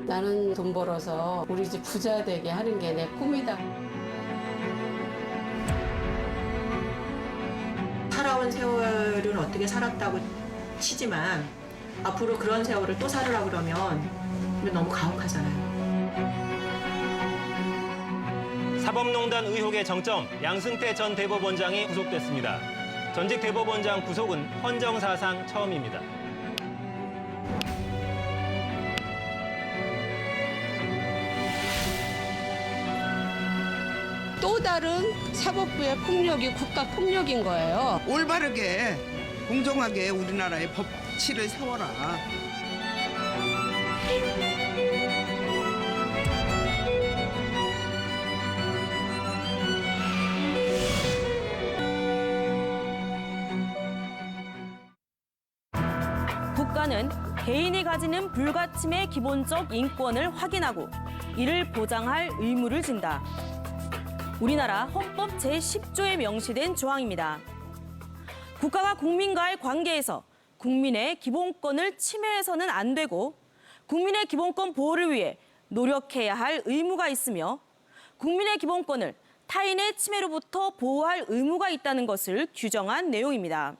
나는 돈 벌어서 우리 집 부자 되게 하는 게 내 꿈이다. 살아온 세월은 어떻게 살았다고 치지만 앞으로 그런 세월을 또 살으라 그러면 너무 가혹하잖아요. 사법농단 의혹의 정점, 양승태 전 대법원장이 구속됐습니다. 전직 대법원장 구속은 헌정사상 처음입니다. 또 다른 사법부의 폭력이 국가 폭력인 거예요. 올바르게 공정하게 우리나라의 법치를 세워라. 국가는 개인이 가지는 불가침의 기본적 인권을 확인하고 이를 보장할 의무를 진다. 우리나라 헌법 제10조에 명시된 조항입니다. 국가가 국민과의 관계에서 국민의 기본권을 침해해서는 안 되고 국민의 기본권 보호를 위해 노력해야 할 의무가 있으며 국민의 기본권을 타인의 침해로부터 보호할 의무가 있다는 것을 규정한 내용입니다.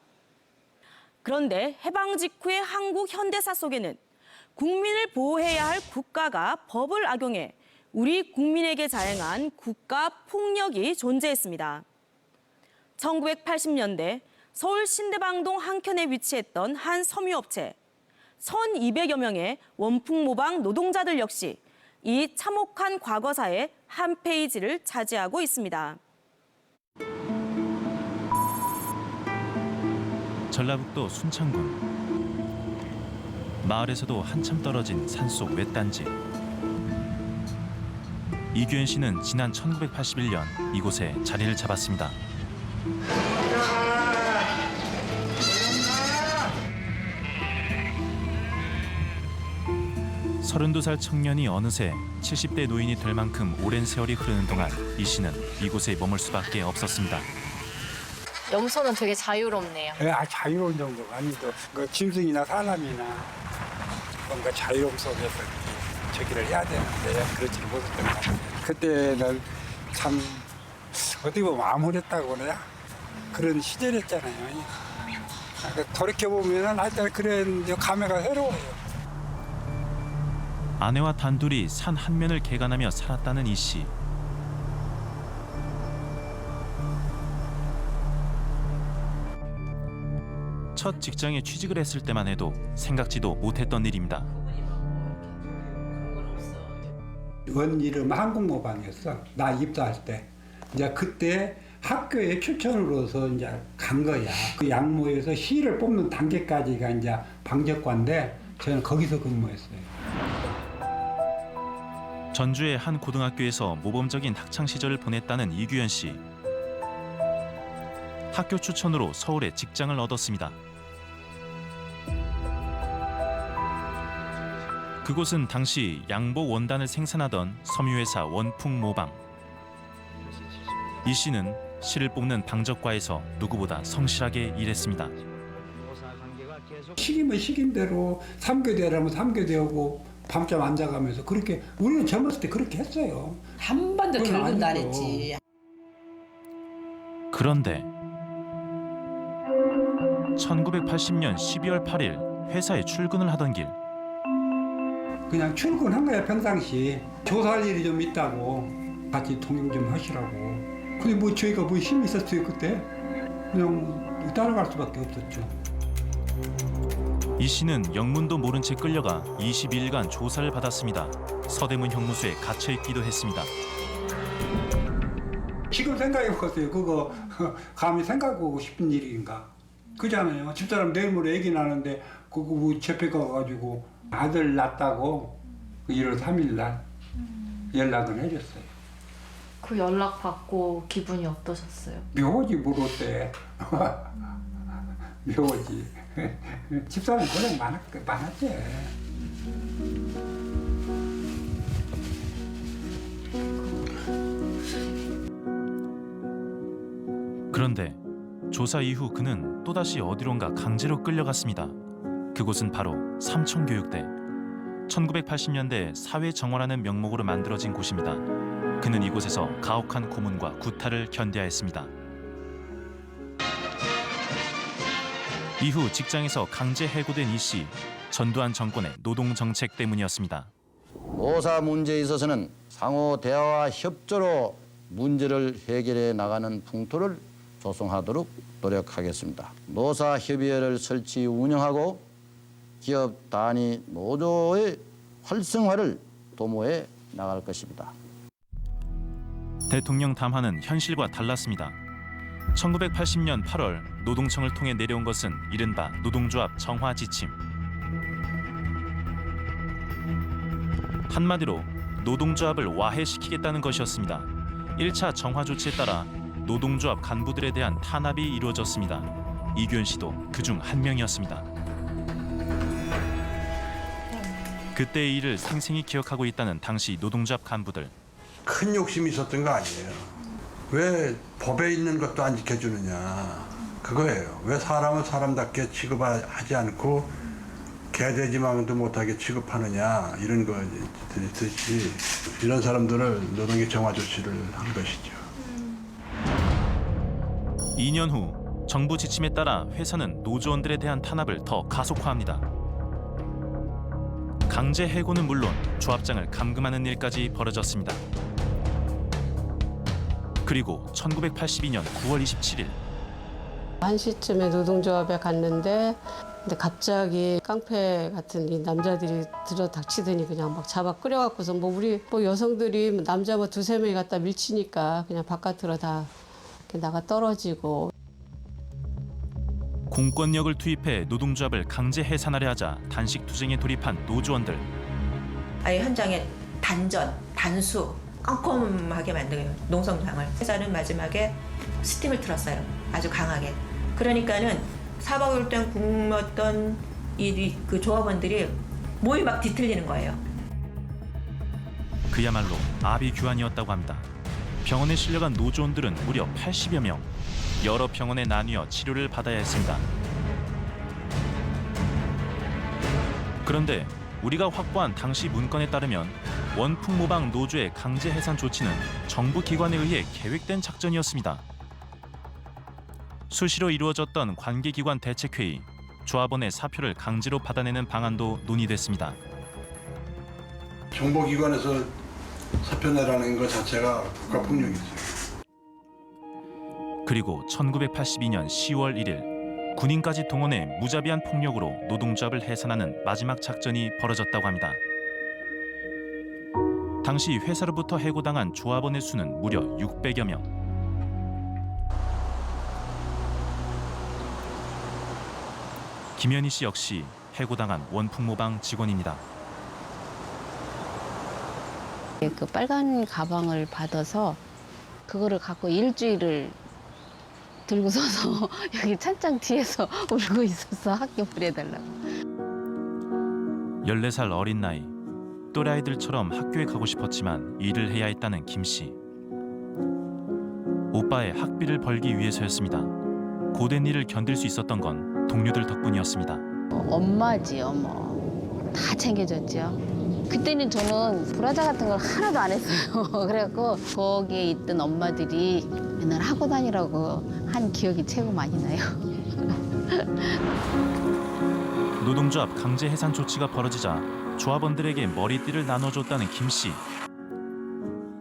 그런데 해방 직후의 한국 현대사 속에는 국민을 보호해야 할 국가가 법을 악용해 우리 국민에게 자행한 국가 폭력이 존재했습니다. 1980년대 서울 신대방동 한켠에 위치했던 한 섬유업체 1,200여 명의 원풍모방 노동자들 역시 이 참혹한 과거사의 한 페이지를 차지하고 있습니다. 전라북도 순창군. 마을에서도 한참 떨어진 산속 외딴지. 이규현 씨는 지난 1981년 이곳에 자리를 잡았습니다. 32살 청년이 어느새 70대 노인이 될 만큼 오랜 세월이 흐르는 동안 이 씨는 이곳에 머물 수밖에 없었습니다. 염소는 되게 자유롭네요. 자유로운 정도가 아니고 그 짐승이나 사람이나 뭔가 자유로움 속에서 저기를 해야 되는데 그렇지 못했던 것 같아요. 그때는 참 어떻게 보면 암울했다고 그래야 그런 시절이었잖아요. 돌이켜보면 하여튼 그런 감회가 새로워요. 아내와 단둘이 산 한 면을 개간하며 살았다는 이 씨. 첫 직장에 취직을 했을 때만 해도 생각지도 못했던 일입니다. 원 이름 한국모방이었어. 나 입사할 때. 이제 그때 학교에 추천으로서 이제 간 거야. 그 양모에서 시를 뽑는 단계까지가 이제 방적과인데 저는 거기서 근무했어요. 전주의 한 고등학교에서 모범적인 학창 시절을 보냈다는 이규현 씨. 학교 추천으로 서울에 직장을 얻었습니다. 그곳은 당시 양복 원단을 생산하던 섬유회사 원풍모방. 이 씨는 실을 뽑는 방적과에서 누구보다 성실하게 일했습니다. 시기면 시긴 대로 3교대라면 3교대하고 밤잠 앉아가면서 그렇게 우리는 젊었을 때 그렇게 했어요. 한 번도 결근도 안 했지. 그런데 1980년 12월 8일 회사에 출근을 하던 길. 그냥 출근한 거야 평상시. 조사할 일이 좀 있다고 같이 동행 좀 하시라고. 근데 뭐 저희가 뭐 힘이 있었어요 그때. 그냥 따라갈 수밖에 없었죠. 이 씨는 영문도 모른 채 끌려가 22일간 조사를 받았습니다. 서대문 형무소에 갇혀있기도 했습니다. 지금 생각해보세요. 그거 감히 생각하고 싶은 일인가. 그잖아요. 집사람 내일 모레 애기 나는데 그거 뭐 재패 가가지고 아들 낳았다고 1월 3일 날 연락을 해줬어요. 그 연락 받고 기분이 어떠셨어요? 묘하지 뭘 어때. 묘하지. 집사람 고생 많았지. 그런데 조사 이후 그는 또다시 어디론가 강제로 끌려갔습니다. 그곳은 바로 삼청교육대. 1980년대 사회정원하는 명목으로 만들어진 곳입니다. 그는 이곳에서 가혹한 고문과 구타를 견뎌야 했습니다. 이후 직장에서 강제 해고된 이 씨, 전두환 정권의 노동정책 때문이었습니다. 노사 문제에 있어서는 상호 대화와 협조로 문제를 해결해 나가는 풍토를 조성하도록 노력하겠습니다. 노사협의회를 설치 운영하고 기업 단위 노조의 활성화를 도모해 나갈 것입니다. 대통령 담화는 현실과 달랐습니다. 1980년 8월 노동청을 통해 내려온 것은 이른바 노동조합 정화 지침. 한마디로 노동조합을 와해시키겠다는 것이었습니다. 1차 정화 조치에 따라 노동조합 간부들에 대한 탄압이 이루어졌습니다. 이규현 씨도 그중 한 명이었습니다. 그때의 일을 생생히 기억하고 있다는 당시 노동조합 간부들. 큰 욕심이 있었던 거 아니에요. 왜 법에 있는 것도 안 지켜주느냐 그거예요. 왜 사람은 사람답게 취급하지 않고 개돼지만도 못하게 취급하느냐 이런 것들이 있듯이 이런 사람들을 노동의 정화 조치를 한 것이죠. 2년 후 정부 지침에 따라 회사는 노조원들에 대한 탄압을 더 가속화합니다. 강제 해고는 물론 조합장을 감금하는 일까지 벌어졌습니다. 그리고 1982년 9월 27일 1시쯤에 노동조합에 갔는데 근데 갑자기 깡패 같은 이 남자들이 들어닥치더니 그냥 막 잡아 끌여갖고서 뭐 우리 뭐 여성들이 남자 뭐 2-3명이 갖다 밀치니까 그냥 바깥으로 다 이렇게 나가 떨어지고. 공권력을 투입해 노동조합을 강제 해산하려 하자 단식 투쟁에 돌입한 노조원들. 아예 현장에 단전, 단수, 깜깜하게 만든 농성장을. 회사는 마지막에 스팀을 틀었어요. 아주 강하게. 그러니까는 4박 5일 동안 굶었던 그 조합원들이 몸이 막 뒤틀리는 거예요. 그야말로 아비규환이었다고 합니다. 병원에 실려간 노조원들은 무려 80여 명. 여러 병원에 나뉘어 치료를 받아야 했습니다. 그런데 우리가 확보한 당시 문건에 따르면 원풍모방 노조의 강제 해산 조치는 정부 기관에 의해 계획된 작전이었습니다. 수시로 이루어졌던 관계기관 대책회의, 조합원의 사표를 강제로 받아내는 방안도 논의됐습니다. 정보기관에서 사표 내라는 것 자체가 국가폭력이죠. 그리고 1982년 10월 1일 군인까지 동원해 무자비한 폭력으로 노동조합을 해산하는 마지막 작전이 벌어졌다고 합니다. 당시 회사로부터 해고당한 조합원의 수는 무려 600여 명. 김현희 씨 역시 해고당한 원풍모방 직원입니다. 그 빨간 가방을 받아서 그거를 갖고 일주일을 들고 서서 여기 찬장 뒤에서 울고 있었어. 학교 보내달라고. 14살 어린 나이, 또래아이들처럼 학교에 가고 싶었지만 일을 해야 했다는 김 씨. 오빠의 학비를 벌기 위해서였습니다. 고된 일을 견딜 수 있었던 건 동료들 덕분이었습니다. 엄마지요, 뭐. 다 챙겨줬죠. 그때는 저는 브라자 같은 걸 하나도 안 했어요. 그래갖고 거기에 있던 엄마들이 맨날 하고 다니라고 한 기억이 최고 많이 나요. 노동조합 강제 해산 조치가 벌어지자 조합원들에게 머리띠를 나눠줬다는 김 씨.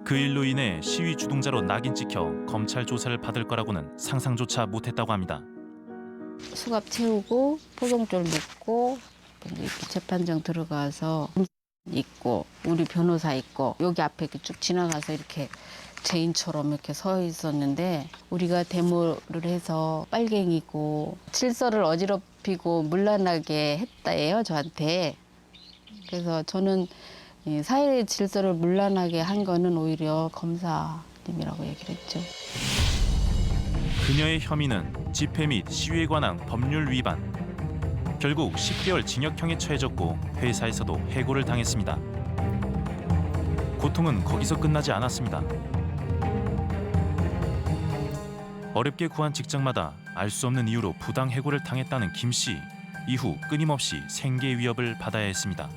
그 일로 인해 시위 주동자로 낙인 찍혀 검찰 조사를 받을 거라고는 상상조차 못했다고 합니다. 수갑 채우고 포동줄 묶고 이렇게 재판장 들어가서 있고 우리 변호사 있고 여기 앞에 이렇게 쭉 지나가서 이렇게 죄인처럼 이렇게 서 있었는데 우리가 데모를 해서 빨갱이고 질서를 어지럽히고 문란하게 했다예요, 저한테. 그래서 저는 사회 질서를 문란하게 한 거는 오히려 검사님이라고 얘기를 했죠. 그녀의 혐의는 집회 및 시위에 관한 법률 위반. 결국 10개월 징역형에 처해졌고 회사에서도 해고를 당했습니다. 고통은 거기서 끝나지 않았습니다. 어렵게 구한 직장마다 알 수 없는 이유로 부당 해고를 당했다는 김 씨. 이후 끊임없이 생계 위협을 받아야 했습니다.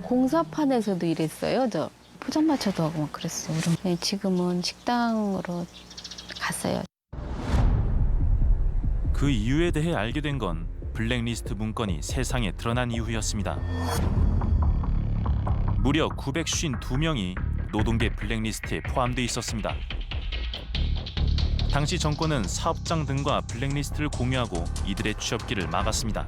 공사판에서도 일했어요. 저 포장마차도 하고 막 그랬어요. 네, 지금은 식당으로 갔어요. 그 이유에 대해 알게 된 건 블랙리스트 문건이 세상에 드러난 이후였습니다. 무려 952명이 노동계 블랙리스트에 포함돼 있었습니다. 당시 정권은 사업장 등과 블랙리스트를 공유하고 이들의 취업기를 막았습니다.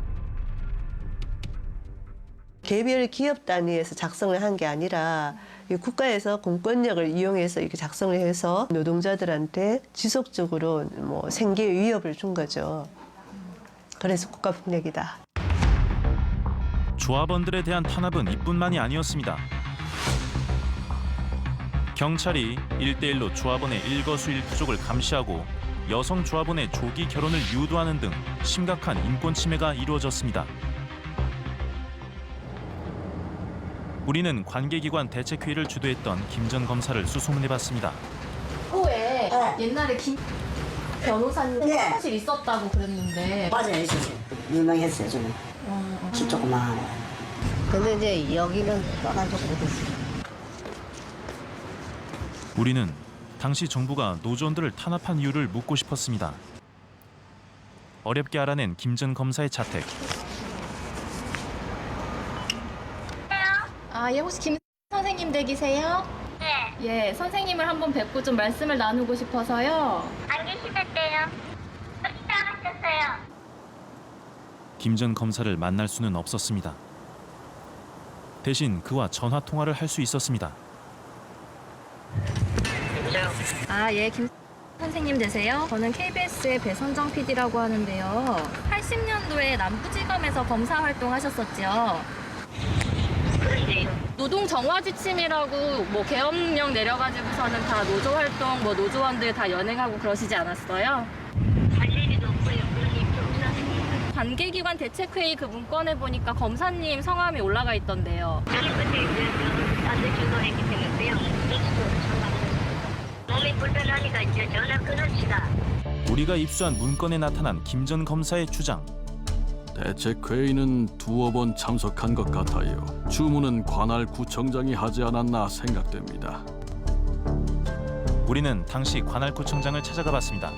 개별 기업 단위에서 작성을 한 게 아니라 국가에서 공권력을 이용해서 이렇게 작성을 해서 노동자들한테 지속적으로 뭐 생계에 위협을 준 거죠. 그래서 국가폭력이다. 조합원들에 대한 탄압은 이뿐만이 아니었습니다. 경찰이 1대1로 조합원의 일거수일투족을 감시하고 여성 조합원의 조기 결혼을 유도하는 등 심각한 인권 침해가 이루어졌습니다. 우리는 관계기관 대책회의를 주도했던 김 전 검사를 수소문해봤습니다. 후에 옛날에 김 변호사님 사실 있었다고 그랬는데. 맞아요, 있었어요. 유명했어요, 저는. 키 조그만. 근데 이제 여기는 떠나지 못했어요. 우리는 당시 정부가 노조원들을 탄압한 이유를 묻고 싶었습니다. 어렵게 알아낸 김 전 검사의 자택. 아, 예, 혹시 김 선생님 댁이세요? 네. 예, 선생님을 한번 뵙고 좀 말씀을 나누고 싶어서요. 안 계시던데요. 나가셨어요. 김 전 검사를 만날 수는 없었습니다. 대신 그와 전화 통화를 할 수 있었습니다. 아, 예, 김 선생님 되세요? 저는 KBS의 배선정 PD라고 하는데요. 80년도에 남부지검에서 검사 활동하셨었죠. 노동 정화 지침이라고 뭐 계엄령 내려가지고서는 다 노조 활동, 뭐 노조원들 다 연행하고 그러시지 않았어요? 할 일도 없고요. 그런 일도 없어요. 관계기관 대책회의 그 문건에 보니까 검사님 성함이 올라가 있던데요. 저는 그때 안돼 주도했기 때문에요. 몸이 불편하니까 이제 전화 끊읍시다. 우리가 입수한 문건에 나타난 김 전 검사의 주장. 대책회의는 두어 번 참석한 것 같아요. 주문은 관할 구청장이 하지 않았나 생각됩니다. 우리는 당시 관할구청장을 찾아가 봤습니다.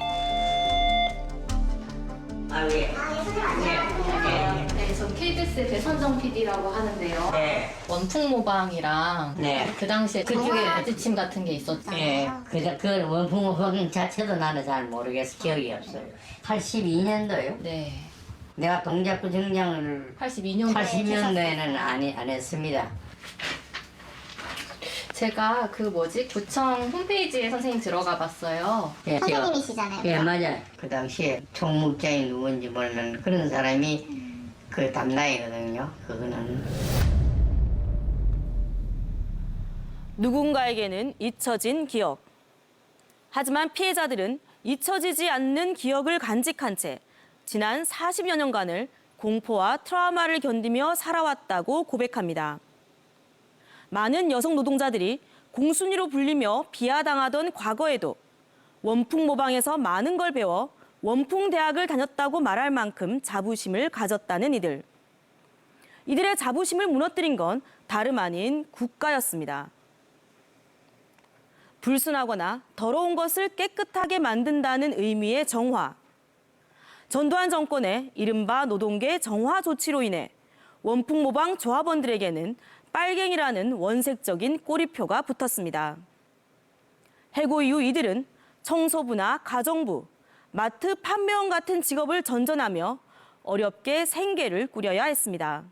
아, 예. 네, 저 KBS의 배선정 PD라고 하는데요. 네. 원풍 모방이랑 네. 그 당시에 그쪽에 지침 같은 게 있었죠. 예. 그 원풍호흡 자체도 나는 잘 모르겠어. 기억이 없어요. 82년도요? 네. 내가 동작구 정장을 80년도에는 안 했습니다. 제가 구청 홈페이지에 선생님 들어가 봤어요. 예, 선생님이시잖아요. 예, 맞아요. 그 당시에 총무장이 누군지 모르는 그런 사람이 그 담당이거든요. 그거는. 누군가에게는 잊혀진 기억. 하지만 피해자들은 잊혀지지 않는 기억을 간직한 채 지난 40여 년간을 공포와 트라우마를 견디며 살아왔다고 고백합니다. 많은 여성 노동자들이 공순이로 불리며 비하당하던 과거에도 원풍 모방에서 많은 걸 배워 원풍대학을 다녔다고 말할 만큼 자부심을 가졌다는 이들. 이들의 자부심을 무너뜨린 건 다름 아닌 국가였습니다. 불순하거나 더러운 것을 깨끗하게 만든다는 의미의 정화. 전두환 정권의 이른바 노동계 정화 조치로 인해 원풍 모방 조합원들에게는 빨갱이라는 원색적인 꼬리표가 붙었습니다. 해고 이후 이들은 청소부나 가정부, 마트 판매원 같은 직업을 전전하며 어렵게 생계를 꾸려야 했습니다.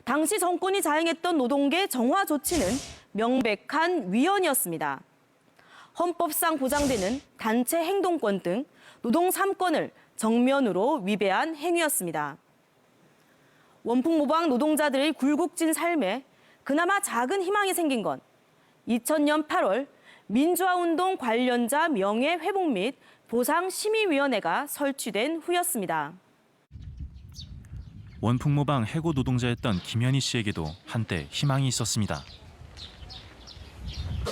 당시 정권이 자행했던 노동계 정화 조치는 명백한 위헌이었습니다. 헌법상 보장되는 단체 행동권 등 노동 3권을 정면으로 위배한 행위였습니다. 원풍 모방 노동자들의 굴곡진 삶에 그나마 작은 희망이 생긴 건 2000년 8월 민주화운동 관련자 명예회복 및 보상심의위원회가 설치된 후였습니다. 원풍 모방 해고 노동자였던 김현희 씨에게도 한때 희망이 있었습니다.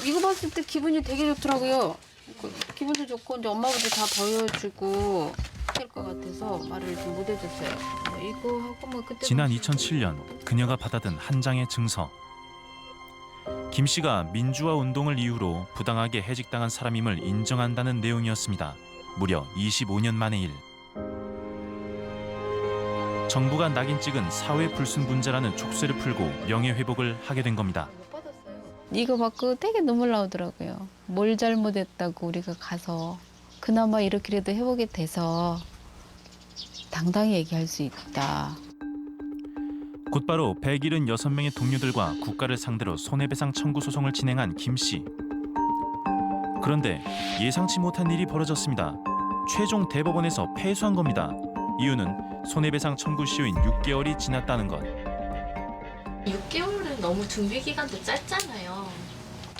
이거 봤을 때 기분이 되게 좋더라고요. 기분도 좋고 이제 엄마 아버지 다 보여주고 될 것 같아서 말을 좀 못 해줬어요. 이거 하고 뭐 그때 지난 2007년 그녀가 받아든 한 장의 증서. 김 씨가 민주화 운동을 이유로 부당하게 해직당한 사람임을 인정한다는 내용이었습니다. 무려 25년 만의 일. 정부가 낙인 찍은 사회 불순분자라는 촉쇠를 풀고 명예회복을 하게 된 겁니다. 이거 받고 되게 눈물 나오더라고요. 뭘 잘못했다고 우리가 가서 그나마 이렇게라도 회복이 돼서 당당히 얘기할 수 있다. 곧바로 176명의 동료들과 국가를 상대로 손해배상 청구 소송을 진행한 김 씨. 그런데 예상치 못한 일이 벌어졌습니다. 최종 대법원에서 패소한 겁니다. 이유는 손해배상 청구 시효인 6개월이 지났다는 것. 6개월은 너무 준비 기간도 짧잖아요.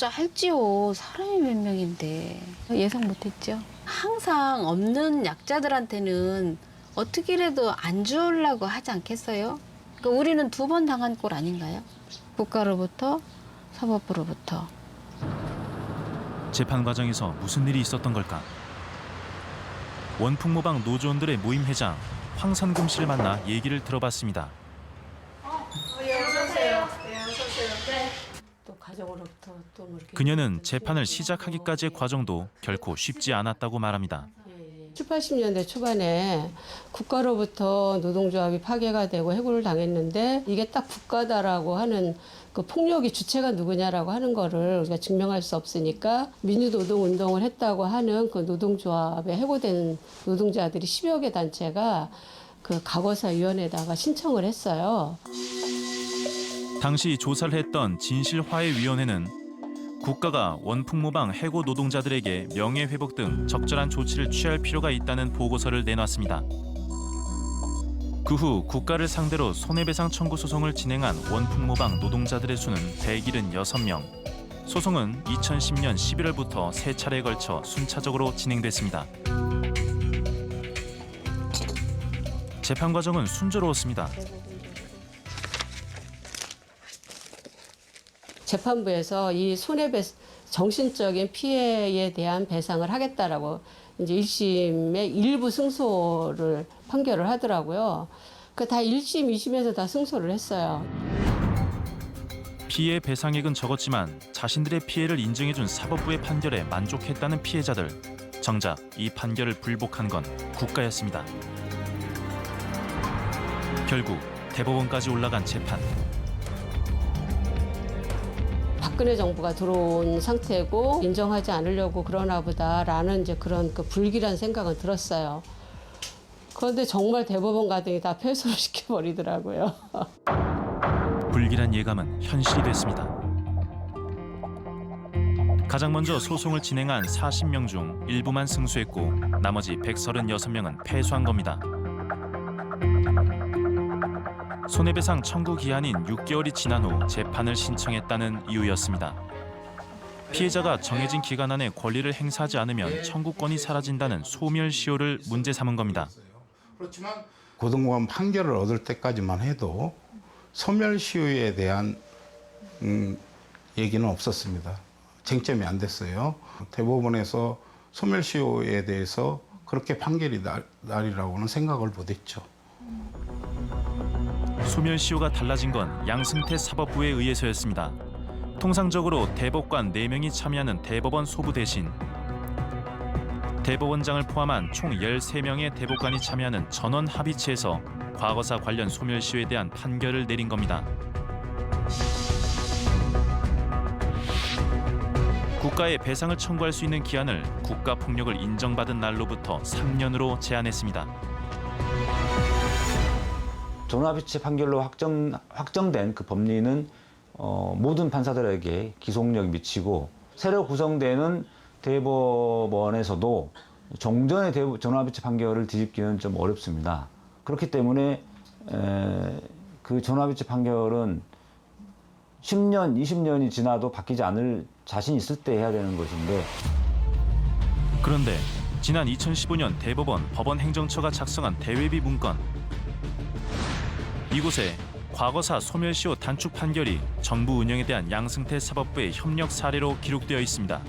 할지요. 사람이 몇 명인데 예상 못했죠. 항상 없는 약자들한테는 어떻게라도 안 주려고 하지 않겠어요? 그러니까 우리는 2번 당한 꼴 아닌가요? 국가로부터 사법부로부터. 재판 과정에서 무슨 일이 있었던 걸까? 원풍모방 노조원들의 모임 회장 황선금 씨를 만나 얘기를 들어봤습니다. 또 가정으로부터 또 뭐 이렇게 그녀는 재판을 시작하기까지의 과정도 결코 쉽지 않았다고 말합니다. 70, 80년대 초반에 국가로부터 노동조합이 파괴가 되고 해고를 당했는데 이게 딱 국가다라고 하는 그 폭력의 주체가 누구냐라고 하는 거를 우리가 증명할 수 없으니까 민주노동운동을 했다고 하는 그 노동조합에 해고된 노동자들이 10여 개 단체가 그 과거사위원회에다가 신청을 했어요. 당시 조사를 했던 진실화해위원회는 국가가 원풍모방 해고 노동자들에게 명예회복 등 적절한 조치를 취할 필요가 있다는 보고서를 내놨습니다. 그 후 국가를 상대로 손해배상 청구 소송을 진행한 원풍모방 노동자들의 수는 176명. 소송은 2010년 11월부터 3차례에 걸쳐 순차적으로 진행됐습니다. 재판 과정은 순조로웠습니다. 재판부에서 이 정신적인 피해에 대한 배상을 하겠다라고 이제 1심의 일부 승소를 판결을 하더라고요. 그 다 1심, 2심에서 다 승소를 했어요. 피해 배상액은 적었지만 자신들의 피해를 인정해준 사법부의 판결에 만족했다는 피해자들. 정작 이 판결을 불복한 건 국가였습니다. 결국 대법원까지 올라간 재판. 박근혜 정부가 들어온 상태고 인정하지 않으려고 그러나 보다라는 이제 그런 그 불길한 생각은 들었어요. 그런데 정말 대법원 가더니 다 패소를 시켜버리더라고요. 불길한 예감은 현실이 됐습니다. 가장 먼저 소송을 진행한 40명 중 일부만 승소했고 나머지 136명은 패소한 겁니다. 손해배상 청구 기한인 6개월이 지난 후 재판을 신청했다는 이유였습니다. 피해자가 정해진 기간 안에 권리를 행사하지 않으면 청구권이 사라진다는 소멸시효를 문제 삼은 겁니다. 그렇지만 고등법원 판결을 얻을 때까지만 해도 소멸시효에 대한 얘기는 없었습니다. 쟁점이 안 됐어요. 대법원에서 소멸시효에 대해서 그렇게 판결이 날이라고는 생각을 못했죠. 소멸시효가 달라진 건 양승태 사법부에 의해서였습니다. 통상적으로 대법관 4명이 참여하는 대법원 소부 대신 대법원장을 포함한 총 13명의 대법관이 참여하는 전원 합의체에서 과거사 관련 소멸시효에 대한 판결을 내린 겁니다. 국가에 배상을 청구할 수 있는 기한을 국가폭력을 인정받은 날로부터 3년으로 제한했습니다. 전원합의체 판결로 확정된 그 법리는 모든 판사들에게 기속력이 미치고 새로 구성되는 대법원에서도 종전의 전원합의체 판결을 뒤집기는 좀 어렵습니다. 그렇기 때문에 그 전원합의체 판결은 10년, 20년이 지나도 바뀌지 않을 자신 있을 때 해야 되는 것인데 그런데 지난 2015년 대법원 법원행정처가 작성한 대외비 문건 이곳에 과거사 소멸시효 단축 판결이 정부 운영에 대한 양승태 사법부의 협력 사례로 기록되어 있습니다.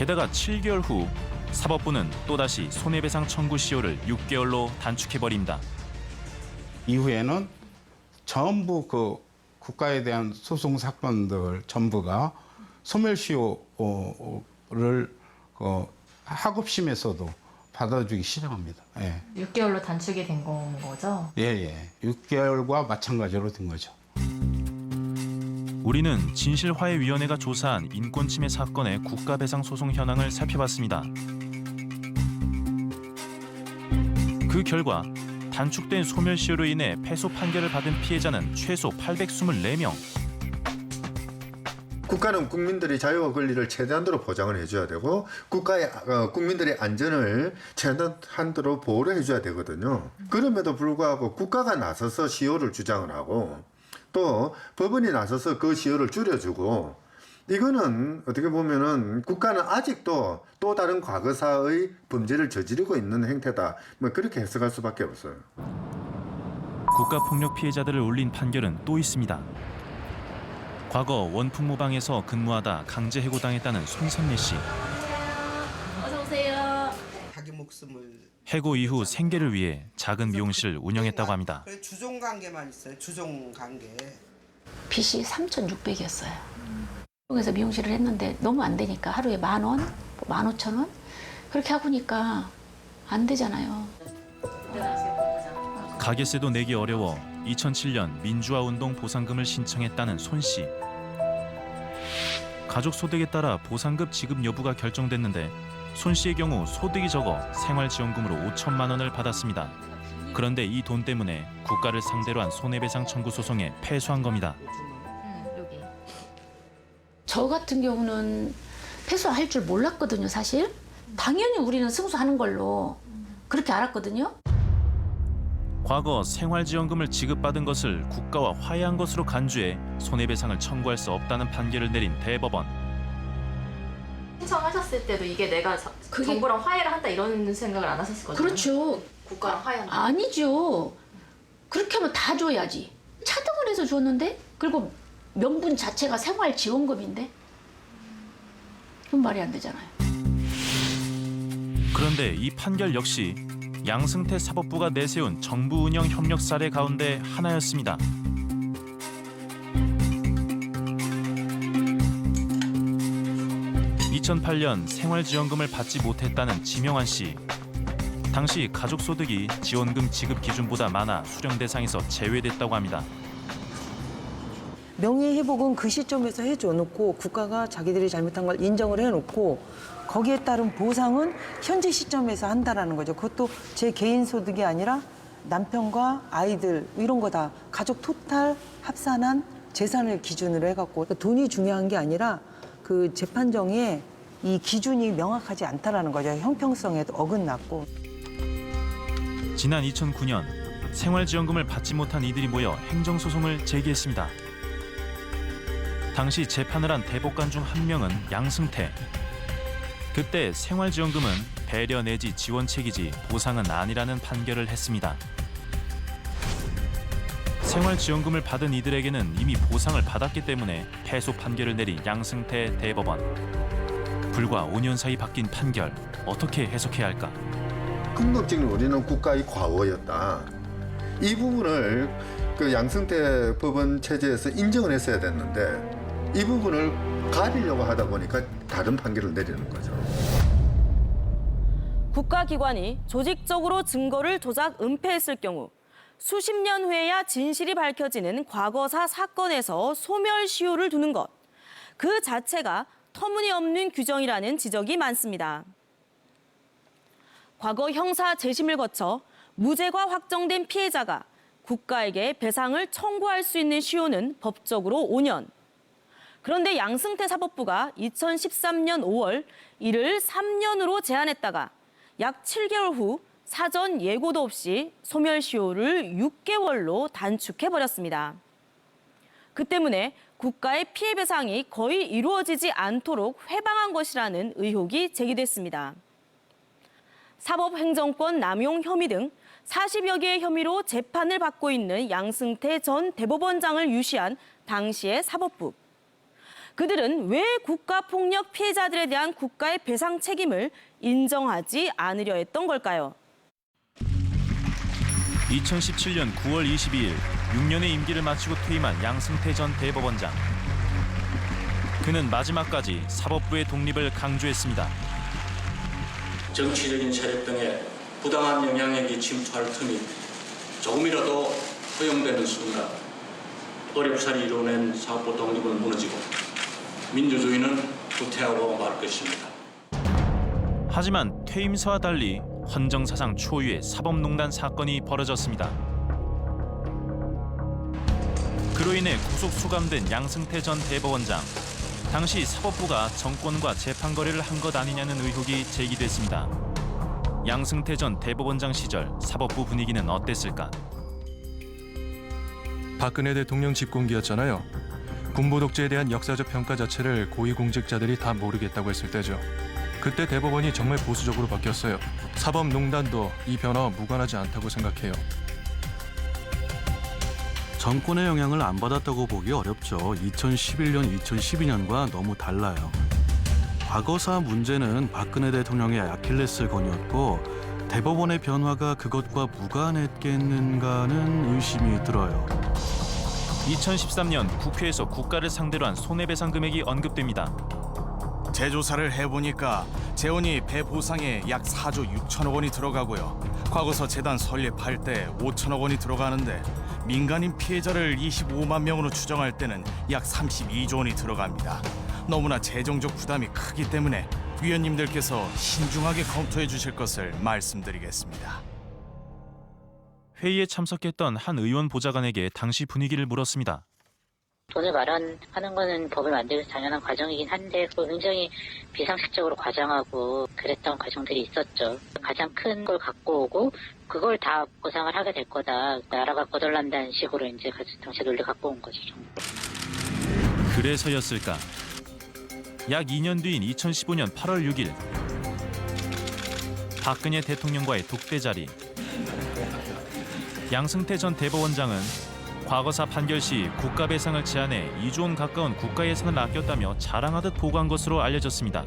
게다가 7개월 후 사법부는 또다시 손해배상 청구 시효를 6개월로 단축해버립니다. 이후에는 전부 그 국가에 대한 소송 사건들 전부가 소멸시효를 하급심에서도 받아주기 시작합니다. 예. 6개월로 단축이 된 거죠? 예. 6개월과 마찬가지로 된 거죠. 우리는 진실화해위원회가 조사한 인권침해 사건의 국가배상 소송 현황을 살펴봤습니다. 그 결과 단축된 소멸시효로 인해 패소 판결을 받은 피해자는 최소 824명. 국가는 국민들의 자유와 권리를 최대한도로 보장을 해줘야 되고 국민들의 안전을 최대한도로 보호를 해줘야 되거든요. 그럼에도 불구하고 국가가 나서서 시효를 주장을 하고 또 법원이 나서서 그 시효를 줄여주고 이거는 어떻게 보면은 국가는 아직도 또 다른 과거사의 범죄를 저지르고 있는 행태다. 뭐 그렇게 해석할 수밖에 없어요. 국가폭력 피해자들을 울린 판결은 또 있습니다. 과거 원풍모방에서 근무하다 강제 해고당했다는 손선례 씨. 어서 오세요. 자기 목숨을 해고 이후 생계를 위해 작은 미용실을 운영했다고 합니다. 주종 관계만 있어요. 주종 관계. 빚이 3,600이었어요. 그래서 미용실을 했는데 너무 안 되니까 하루에 10,000원, 15,000원 그렇게 하고 니까 안 되잖아요. 가게세도 내기 어려워 2007년 민주화운동 보상금을 신청했다는 손 씨. 가족 소득에 따라 보상금 지급 여부가 결정됐는데 손 씨의 경우 소득이 적어 생활지원금으로 5천만 원을 받았습니다. 그런데 이 돈 때문에 국가를 상대로 한 손해배상 청구 소송에 패소한 겁니다. 저 같은 경우는 패소할 줄 몰랐거든요, 사실. 당연히 우리는 승소하는 걸로 그렇게 알았거든요. 과거 생활지원금을 지급받은 것을 국가와 화해한 것으로 간주해 손해배상을 청구할 수 없다는 판결을 내린 대법원. 신청하셨을 때도 이게 내가 정부랑 화해를 한다 이런 생각을 안 하셨을 거죠? 그렇죠. 국가랑 화해한다. 아니죠. 그렇게 하면 다 줘야지. 차등을 해서 줬는데 그리고 명분 자체가 생활지원금인데 그건 말이 안 되잖아요. 그런데 이 판결 역시 양승태 사법부가 내세운 정부 운영 협력 사례 가운데 하나였습니다. (2008년) 생활지원금을 받지 못했다는 지명환 씨. 당시 가족 소득이 지원금 지급 기준보다 많아 수령 대상에서 제외됐다고 합니다. 명예회복은 그 시점에서 해줘놓고 국가가 자기들이 잘못한 걸 인정을 해놓고 거기에 따른 보상은 현재 시점에서 한다라는 거죠. 그것도 제 개인 소득이 아니라 남편과 아이들 이런 거 다 가족 토탈 합산한 재산을 기준으로 해갖고 돈이 중요한 게 아니라 그 재판정에 이 기준이 명확하지 않다라는 거죠. 형평성에도 어긋났고. 지난 2009년 생활지원금을 받지 못한 이들이 모여 행정소송을 제기했습니다. 당시 재판을 한 대법관 중 한 명은 양승태. 그때 생활지원금은 배려 내지 지원책이지 보상은 아니라는 판결을 했습니다. 생활지원금을 받은 이들에게는 이미 보상을 받았기 때문에 패소 판결을 내린 양승태 대법원. 불과 5년 사이 바뀐 판결, 어떻게 해석해야 할까? 궁극적인 우리는 국가의 과오였다. 이 부분을 그 양승태 법원 체제에서 인정을 했어야 됐는데 이 부분을 가리려고 하다 보니까 다른 판결을 내리는 거죠. 국가기관이 조직적으로 증거를 조작 은폐했을 경우 수십 년 후에야 진실이 밝혀지는 과거사 사건에서 소멸시효를 두는 것. 그 자체가 터무니없는 규정이라는 지적이 많습니다. 과거 형사 재심을 거쳐 무죄가 확정된 피해자가 국가에게 배상을 청구할 수 있는 시효는 법적으로 5년. 그런데 양승태 사법부가 2013년 5월 이를 3년으로 제한했다가 약 7개월 후 사전 예고도 없이 소멸시효를 6개월로 단축해버렸습니다. 그 때문에 국가의 피해 배상이 거의 이루어지지 않도록 회방한 것이라는 의혹이 제기됐습니다. 사법행정권 남용 혐의 등 40여 개의 혐의로 재판을 받고 있는 양승태 전 대법원장을 유시한 당시의 사법부. 그들은 왜 국가폭력 피해자들에 대한 국가의 배상 책임을 인정하지 않으려 했던 걸까요? 2017년 9월 22일 6년의 임기를 마치고 퇴임한 양승태 전 대법원장. 그는 마지막까지 사법부의 독립을 강조했습니다. 정치적인 세력 등의 부당한 영향력이 침투할 틈이 조금이라도 허용되는 순간 어렵사리 이뤄낸 사법부 독립은 무너지고 민주주의는 후퇴하고 말 것입니다. 하지만 퇴임사와 달리 헌정사상 초유의 사법농단 사건이 벌어졌습니다. 그로 인해 구속 수감된 양승태 전 대법원장. 당시 사법부가 정권과 재판 거래를 한 것 아니냐는 의혹이 제기됐습니다. 양승태 전 대법원장 시절 사법부 분위기는 어땠을까? 박근혜 대통령 집권기였잖아요. 군부 독재에 대한 역사적 평가 자체를 고위공직자들이 다 모르겠다고 했을 때죠. 그때 대법원이 정말 보수적으로 바뀌었어요. 사법농단도 이 변화와 무관하지 않다고 생각해요. 정권의 영향을 안 받았다고 보기 어렵죠. 2011년, 2012년과 너무 달라요. 과거사 문제는 박근혜 대통령의 아킬레스건이었고 대법원의 변화가 그것과 무관했겠는가는 의심이 들어요. 2013년 국회에서 국가를 상대로 한 손해배상 금액이 언급됩니다. 재조사를 해보니까 재원이 배 보상에 약 4조 6천억 원이 들어가고요. 과거서 재단 설립할 때 5천억 원이 들어가는데 민간인 피해자를 25만 명으로 추정할 때는 약 32조 원이 들어갑니다. 너무나 재정적 부담이 크기 때문에 위원님들께서 신중하게 검토해 주실 것을 말씀드리겠습니다. 회의에 참석했던 한 의원 보좌관에게 당시 분위기를 물었습니다. 돈을 마련하는 거는 법을 만들기 당연한 과정이긴 한데 굉장히 비상식적으로 과장하고 그랬던 과정들이 있었죠. 가장 큰 걸 갖고 오고 그걸 다 보상을 하게 될 거다. 나라가 거덜난다는 식으로 이제 당시 논리 갖고 온 거죠. 그래서였을까? 약 2년 뒤인 2015년 8월 6일 박근혜 대통령과의 독대 자리. 양승태 전 대법원장은 과거사 판결 시 국가 배상을 제한해 2조 원 가까운 국가 예산을 아꼈다며 자랑하듯 보고한 것으로 알려졌습니다.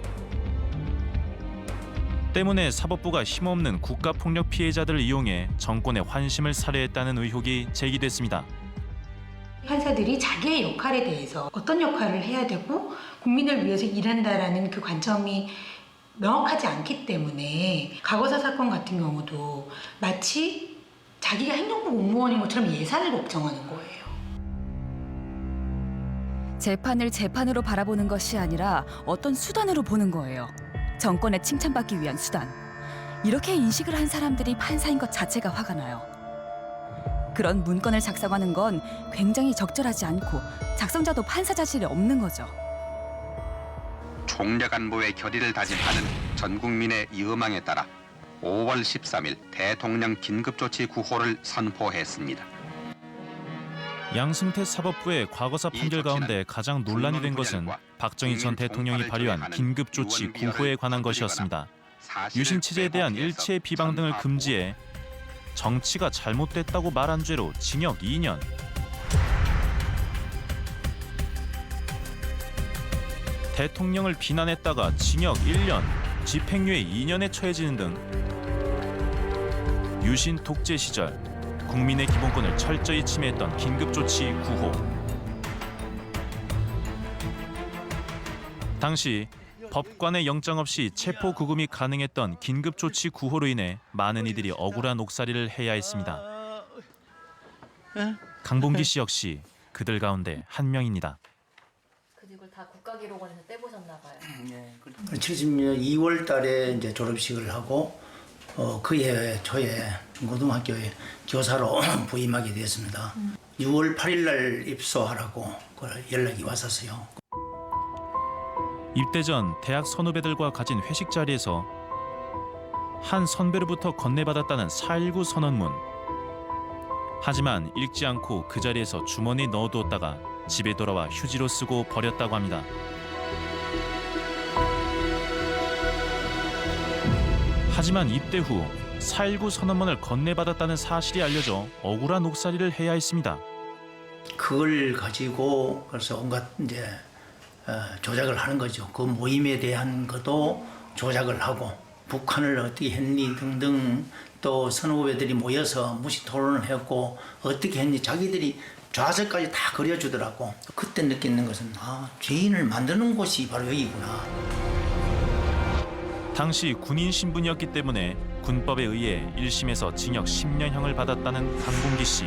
때문에 사법부가 힘없는 국가폭력 피해자들을 이용해 정권의 환심을 살해했다는 의혹이 제기됐습니다. 판사들이 자기의 역할에 대해서 어떤 역할을 해야 되고 국민을 위해서 일한다라는 그 관점이 명확하지 않기 때문에 과거사 사건 같은 경우도 마치 자기가 행정부 공무원인 것처럼 예산을 법정하는 거예요. 재판을 재판으로 바라보는 것이 아니라 어떤 수단으로 보는 거예요. 정권에 칭찬받기 위한 수단. 이렇게 인식을 한 사람들이 판사인 것 자체가 화가 나요. 그런 문건을 작성하는 건 굉장히 적절하지 않고 작성자도 판사 자질이 없는 거죠. 총력 안보의 결의를 다짐하는 전 국민의 이 음망에 따라 5월 13일 대통령 긴급조치 9호를 선포했습니다. 양승태 사법부의 과거사 판결 가운데 가장 논란이 된 것은 박정희 전 대통령이 발효한 긴급조치 9호에 관한 것이었습니다. 유신 체제에 대한 일체 비방 등을 금지해 정치가 잘못됐다고 말한 죄로 징역 2년. 대통령을 비난했다가 징역 1년, 집행유예 2년에 처해지는 등 유신 독재 시절 국민의 기본권을 철저히 침해했던 긴급조치 9호. 당시 법관의 영장 없이 체포 구금이 가능했던 긴급조치 9호로 인해 많은 이들이 억울한 옥살이를 해야 했습니다. 강봉기 씨 역시 그들 가운데 한 명입니다. 이걸 다 국가기록원에서 떼보셨나 봐요. 70년 2월 달에 이제 졸업식을 하고 그해 초에 고등학교에 교사로 부임하게 되었습니다. 6월 8일 날 입소하라고 연락이 왔었어요. 입대 전 대학 선후배들과 가진 회식 자리에서 한 선배로부터 건네받았다는 4.19 선언문. 하지만 읽지 않고 그 자리에서 주머니에 넣어두었다가 집에 돌아와 휴지로 쓰고 버렸다고 합니다. 하지만 입대 후 4.19 선언문을 건네받았다는 사실이 알려져 억울한 옥살이를 해야 했습니다. 그걸 가지고 그래서 온갖 이제 조작을 하는 거죠. 그 모임에 대한 것도 조작을 하고 북한을 어떻게 했니 등등 또 선후배들이 모여서 무시 토론을 했고 어떻게 했니 자기들이 좌석까지 다 그려주더라고. 그때 느끼는 것은 죄인을 만드는 곳이 바로 여기구나. 당시 군인 신분이었기 때문에 군법에 의해 1심에서 징역 10년형을 받았다는 강봉기 씨.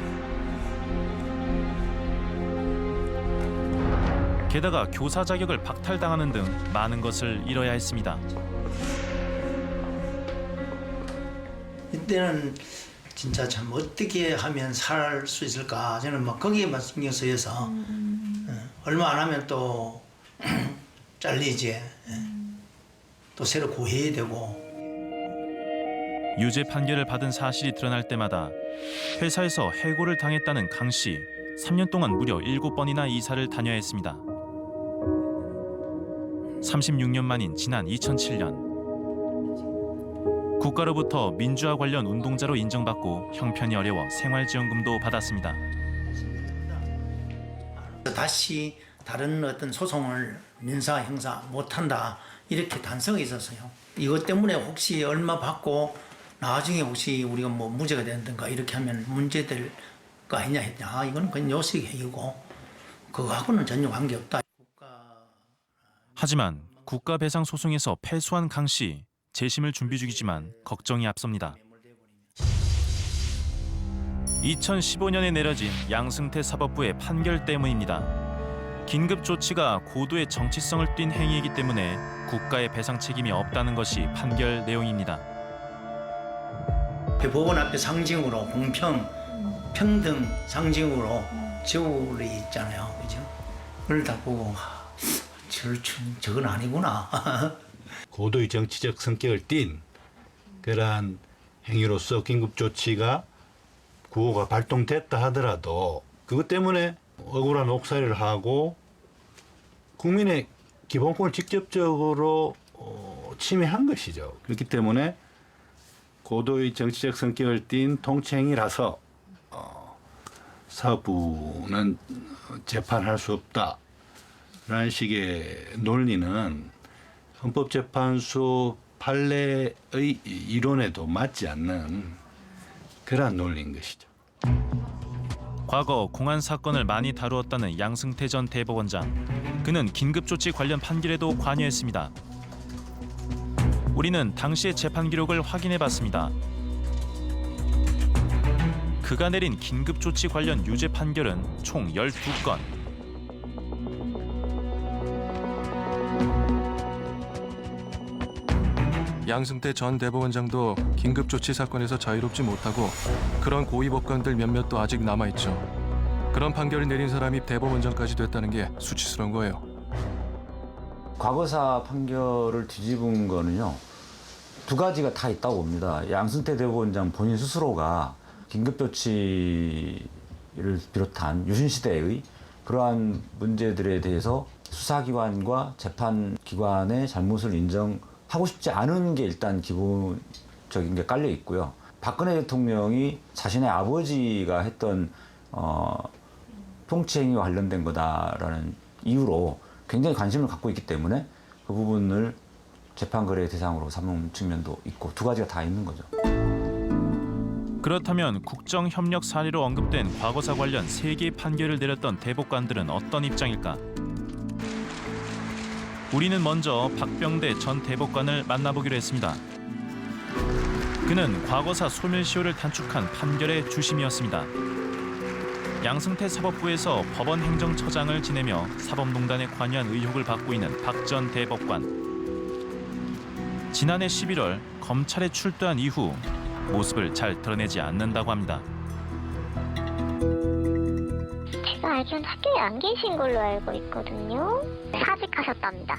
게다가 교사 자격을 박탈당하는 등 많은 것을 잃어야 했습니다. 이때는 진짜 참 어떻게 하면 살 수 있을까 저는 막 거기에만 신경 쓰여서 얼마 안 하면 또 잘리지 또 새로 구해야 되고. 유죄 판결을 받은 사실이 드러날 때마다 회사에서 해고를 당했다는 강 씨. 3년 동안 무려 7번이나 이사를 다녀야 했습니다. 36년 만인 지난 2007년 국가로부터 민주화 관련 운동자로 인정받고 형편이 어려워 생활지원금도 받았습니다. 다시 다른 어떤 소송을 민사 형사 못한다 이렇게 단서가 있었어요. 이것 때문에 혹시 얼마 받고 나중에 혹시 우리가 뭐 무죄가 된다든가 이렇게 하면 문제될 거 아니냐 했냐. 이건 그냥 요식행위고 그거하고는 전혀 관계없다. 하지만 국가배상 소송에서 패소한 강 씨. 재심을 준비 중이지만 걱정이 앞섭니다. 2015년에 내려진 양승태 사법부의 판결 때문입니다. 긴급 조치가 고도의 정치성을 띈 행위이기 때문에 국가의 배상 책임이 없다는 것이 판결 내용입니다. 법원 앞에 상징으로 공평, 평등 상징으로 저울이 있잖아요, 그죠? 그걸 다 보고 저건 아니구나. 고도의 정치적 성격을 띤 그러한 행위로서 긴급조치가 구호가 발동됐다 하더라도 그것 때문에 억울한 옥살이를 하고 국민의 기본권을 직접적으로 침해한 것이죠. 그렇기 때문에 고도의 정치적 성격을 띤 통치행위라서 사법부는 재판할 수 없다라는 식의 논리는 헌법재판소 판례의 이론에도 맞지 않는 그러한 논리인 것이죠. 과거 공안 사건을 많이 다루었다는 양승태 전 대법원장. 그는 긴급조치 관련 판결에도 관여했습니다. 우리는 당시의 재판 기록을 확인해봤습니다. 그가 내린 긴급조치 관련 유죄 판결은 총 12건. 양승태 전 대법원장도 긴급조치 사건에서 자유롭지 못하고 그런 고위 법관들 몇몇도 아직 남아있죠. 그런 판결을 내린 사람이 대법원장까지 됐다는 게 수치스러운 거예요. 과거사 판결을 뒤집은 거는요. 두 가지가 다 있다고 봅니다. 양승태 대법원장 본인 스스로가 긴급조치를 비롯한 유신시대의 그러한 문제들에 대해서 수사기관과 재판기관의 잘못을 인정하고 싶지 않은 게 일단 기본적인 게 깔려 있고요. 박근혜 대통령이 자신의 아버지가 했던 통치행위와 관련된 거다라는 이유로 굉장히 관심을 갖고 있기 때문에 그 부분을 재판거래 대상으로 삼은 측면도 있고 두 가지가 다 있는 거죠. 그렇다면 국정협력 사례로 언급된 과거사 관련 3개의 판결을 내렸던 대법관들은 어떤 입장일까? 우리는 먼저 박병대 전 대법관을 만나보기로 했습니다. 그는 과거사 소멸시효를 단축한 판결의 주심이었습니다. 양승태 사법부에서 법원 행정처장을 지내며 사법농단에 관여한 의혹을 받고 있는 박 전 대법관. 지난해 11월 검찰에 출두한 이후 모습을 잘 드러내지 않는다고 합니다. 제가 알기로는 학교에 안 계신 걸로 알고 있거든요. 사직하셨답니다.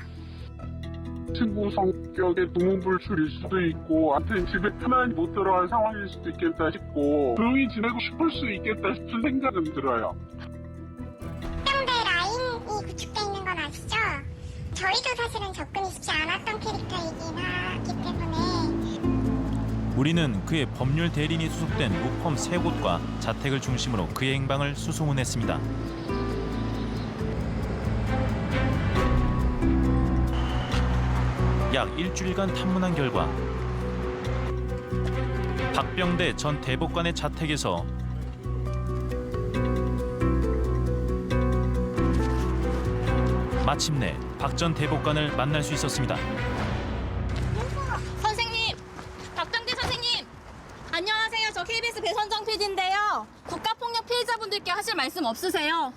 친구 성격의 두문불출일 수도 있고 아무튼 집에 가만히 못 들어갈 상황일 수도 있겠다 싶고 조용히 지내고 싶을 수 있겠다 싶은 생각은 들어요. 평대 라인이 구축돼 있는 건 아시죠? 저희도 사실은 접근이 쉽지 않았던 캐릭터이긴 하기 때문에 우리는 그의 법률 대리인이 소속된 로펌 3곳과 자택을 중심으로 그의 행방을 수소문했습니다. 약 일주일간 탐문한 결과 박병대 전 대법관의 자택에서 마침내 박 전 대법관을 만날 수 있었습니다. 선생님, 박병대 선생님. 안녕하세요. 저 KBS 배선정 PD인데요. 국가폭력 피해자분들께 하실 말씀 없으세요?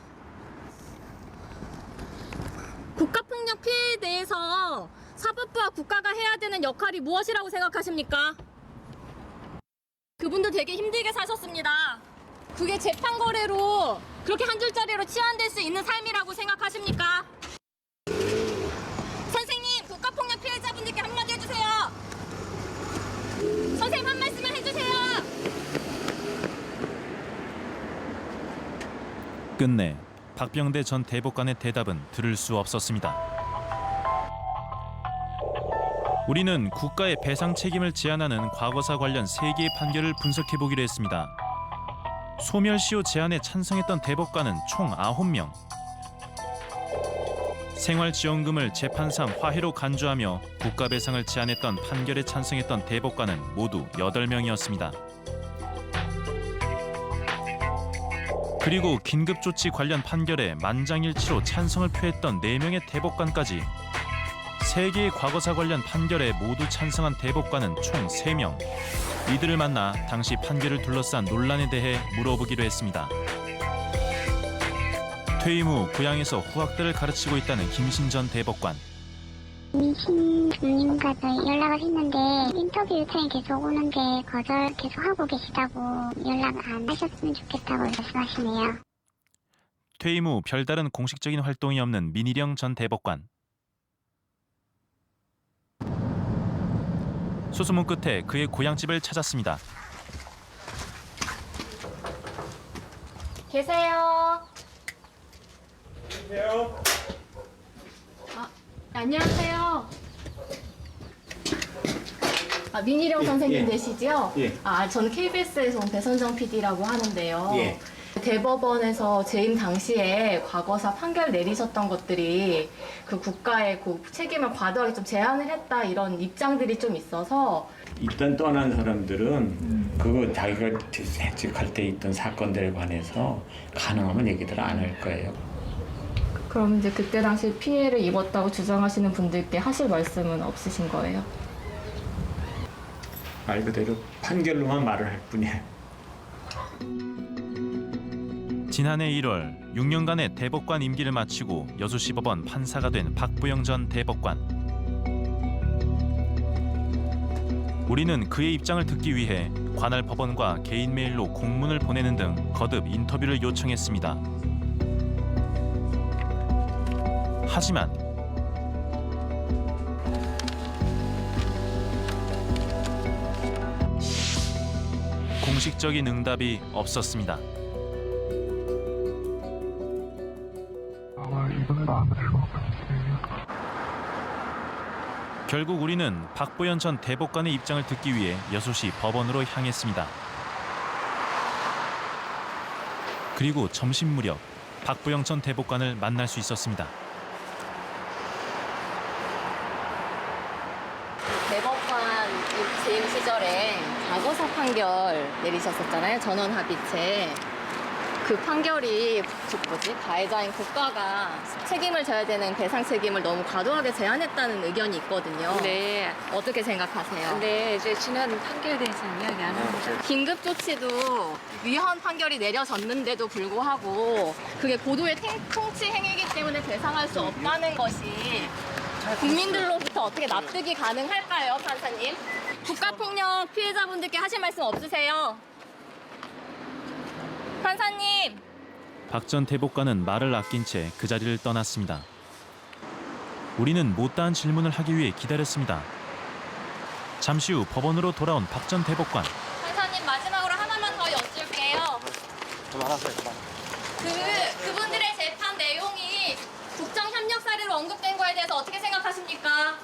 국가폭력 피해에 대해서 사법부와 국가가 해야 되는 역할이 무엇이라고 생각하십니까? 그분들 되게 힘들게 사셨습니다. 그게 재판 거래로 그렇게 한 줄짜리로 치환될 수 있는 삶이라고 생각하십니까? 선생님, 국가폭력 피해자분들께 한마디 해주세요. 선생님, 한 말씀만 해주세요. 끝내 박병대 전 대법관의 대답은 들을 수 없었습니다. 우리는 국가의 배상 책임을 제한하는 과거사 관련 3개의 판결을 분석해보기로 했습니다. 소멸시효 제한에 찬성했던 대법관은 총 9명. 생활지원금을 재판상 화해로 간주하며 국가배상을 제한했던 판결에 찬성했던 대법관은 모두 8명이었습니다. 그리고 긴급조치 관련 판결에 만장일치로 찬성을 표했던 4명의 대법관까지 3개의 과거사 관련 판결에 모두 찬성한 대법관은 총 3명. 이들을 만나 당시 판결을 둘러싼 논란에 대해 물어보기로 했습니다. 퇴임 후 고향에서 후학들을 가르치고 있다는 김신 전 대법관. 민신님과도 연락을 했는데 인터뷰 요청이 계속 오는데 거절 계속하고 계시다고 연락 안 하셨으면 좋겠다고 말씀하시네요. 퇴임 후 별다른 공식적인 활동이 없는 민희령 전 대법관. 수소문 끝에 그의 고향집을 찾았습니다. 계세요. 안녕하세요. 민희령 선생님 되시죠? 예. 저는 KBS에서 온 배선정 PD라고 하는데요. 예. 대법원에서 재임 당시에 과거사 판결 내리셨던 것들이 그 국가의 그 책임을 과도하게 좀 제한을 했다 이런 입장들이 좀 있어서 일단 떠난 사람들은 그거 자기가 재직할 때 있던 사건들에 관해서 가능하면 얘기들 안 할 거예요. 그럼 이제 그때 당시 피해를 입었다고 주장하시는 분들께 하실 말씀은 없으신 거예요? 말 그대로 판결로만 말을 할 뿐이에요. 지난해 1월 6년간의 대법관 임기를 마치고 여수시 법원 판사가 된 박부영 전 대법관. 우리는 그의 입장을 듣기 위해 관할 법원과 개인 메일로 공문을 보내는 등 거듭 인터뷰를 요청했습니다. 하지만 공식적인 응답이 없었습니다. 결국 우리는 박보현 전 대법관의 입장을 듣기 위해 여수시 법원으로 향했습니다. 그리고 점심 무렵 박보영 전 대법관을 만날 수 있었습니다. 대법관 재임 시절에 과거사 판결 내리셨었잖아요. 전원 합의체. 그 판결이 가해자인 국가가 책임을 져야 되는 배상 책임을 너무 과도하게 제한했다는 의견이 있거든요. 네. 어떻게 생각하세요? 네, 이제 지난 판결에 대해서는 이야기 안 합니다. 긴급 조치도 위헌 판결이 내려졌는데도 불구하고 그게 고도의 통치 행위이기 때문에 배상할 수 없다는 것이 국민들로부터 어떻게 납득이 가능할까요, 판사님? 국가폭력 피해자분들께 하실 말씀 없으세요? 판사님! 박 전 대법관은 말을 아낀 채 그 자리를 떠났습니다. 우리는 못다한 질문을 하기 위해 기다렸습니다. 잠시 후 법원으로 돌아온 박 전 대법관. 판사님 마지막으로 하나만 더 여쭐게요. 그만하세요. 그분들의 재판 내용이 국정협력 사례로 언급된 거에 대해서 어떻게 생각하십니까?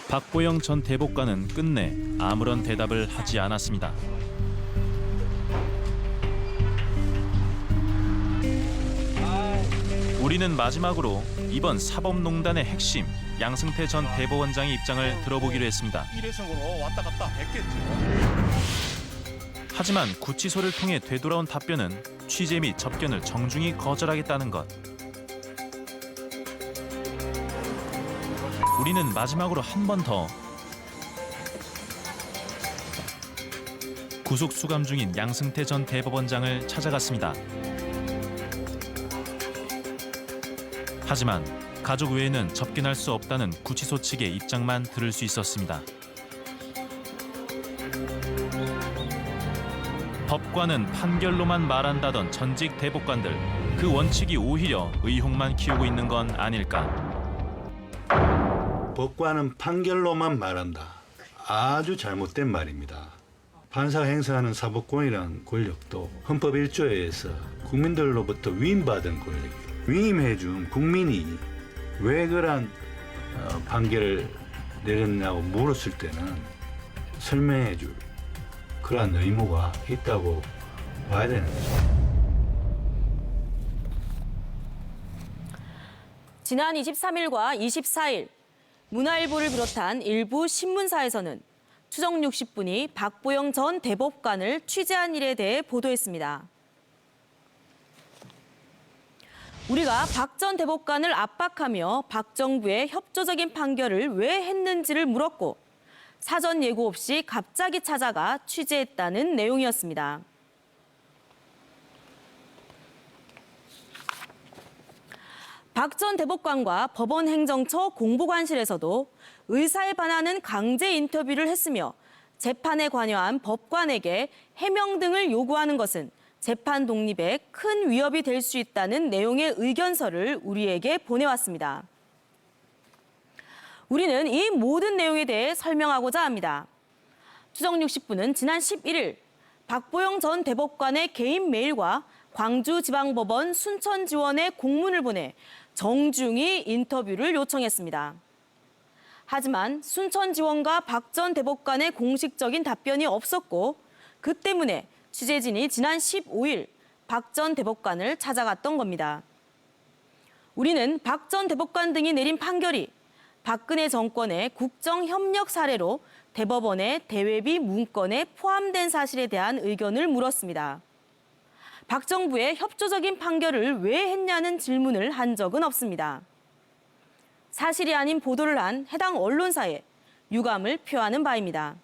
박보영 전 대법관은 끝내 아무런 대답을 하지 않았습니다. 우리는 마지막으로 이번 사법농단의 핵심 양승태 전 대법원장의 입장을 들어보기로 했습니다. 일회성으로 왔다 갔다 했겠죠. 하지만 구치소를 통해 되돌아온 답변은 취재 및 접견을 정중히 거절하겠다는 것. 우리는 마지막으로 한 번 더 구속 수감 중인 양승태 전 대법원장을 찾아갔습니다. 하지만 가족 외에는 접견할 수 없다는 구치소 측의 입장만 들을 수 있었습니다. 법관은 판결로만 말한다던 전직 대법관들, 그 원칙이 오히려 의혹만 키우고 있는 건 아닐까. 법관은 판결로만 말한다. 아주 잘못된 말입니다. 판사가 행사하는 사법권이란 권력도 헌법 1조에서 국민들로부터 위임받은 권력, 위임해준 국민이 왜 그런 판결을 내렸냐고 물었을 때는 설명해줄 그런 의무가 있다고 봐야 되는 거죠. 지난 23일과 24일 문화일보를 비롯한 일부 신문사에서는 추정 60분이 박보영 전 대법관을 취재한 일에 대해 보도했습니다. 우리가 박 전 대법관을 압박하며 박 정부의 협조적인 판결을 왜 했는지를 물었고 사전 예고 없이 갑자기 찾아가 취재했다는 내용이었습니다. 박 전 대법관과 법원행정처 공보관실에서도 의사에 반하는 강제 인터뷰를 했으며 재판에 관여한 법관에게 해명 등을 요구하는 것은 재판 독립에 큰 위협이 될 수 있다는 내용의 의견서를 우리에게 보내왔습니다. 우리는 이 모든 내용에 대해 설명하고자 합니다. 추정 60분은 지난 11일 박보영 전 대법관의 개인 메일과 광주지방법원 순천지원에 공문을 보내 정중히 인터뷰를 요청했습니다. 하지만 순천지원과 박 전 대법관의 공식적인 답변이 없었고 그 때문에 취재진이 지난 15일 박 전 대법관을 찾아갔던 겁니다. 우리는 박 전 대법관 등이 내린 판결이 박근혜 정권의 국정협력 사례로 대법원의 대외비 문건에 포함된 사실에 대한 의견을 물었습니다. 박 정부의 협조적인 판결을 왜 했냐는 질문을 한 적은 없습니다. 사실이 아닌 보도를 한 해당 언론사에 유감을 표하는 바입니다.